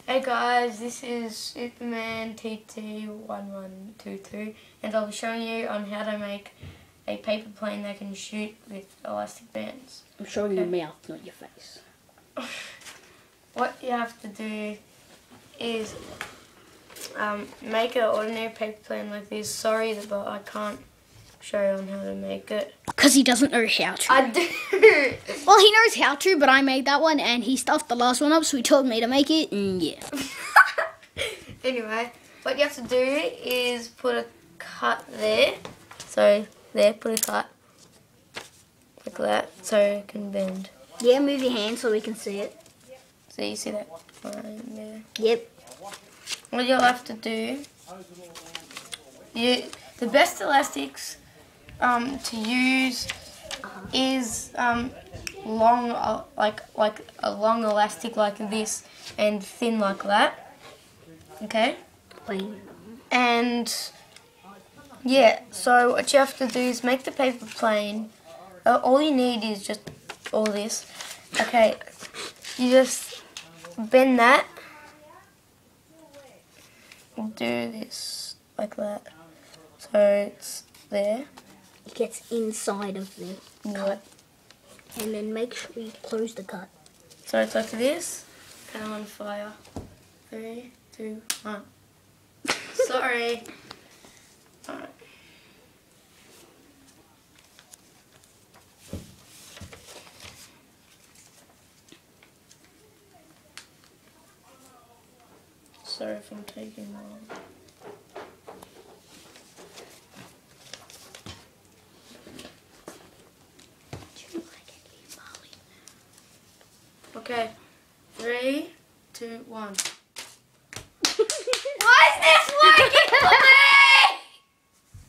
Hey guys, this is Superman TT1122 and I'll be showing you on how to make a paper plane that can shoot with elastic bands. I'm showing your mouth, not your face. What you have to do is make an ordinary paper plane like this. Sorry, but I can't show you on how to make it. Because he doesn't know how to. I do! Well, he knows how to, but I made that one and he stuffed the last one up, so he told me to make it, and yeah. Anyway, what you have to do is put a cut there. So, there, put a cut. Like that, so it can bend. Yeah, move your hand so we can see it. So you see that line there? Yep. What you'll have to do, the best elastics to use is long, like a long elastic like this, and thin like that. Okay. And yeah, so what you have to do is make the paper plane. All you need is just all this. Okay, you just bend that. Do this like that. So it's there. It gets inside of the cut. And then make sure you close the cut. So it's like this. Okay, I'm on fire. 3, 2, 1. Sorry. Alright. Sorry if I'm taking long. Okay, 3, 2, 1.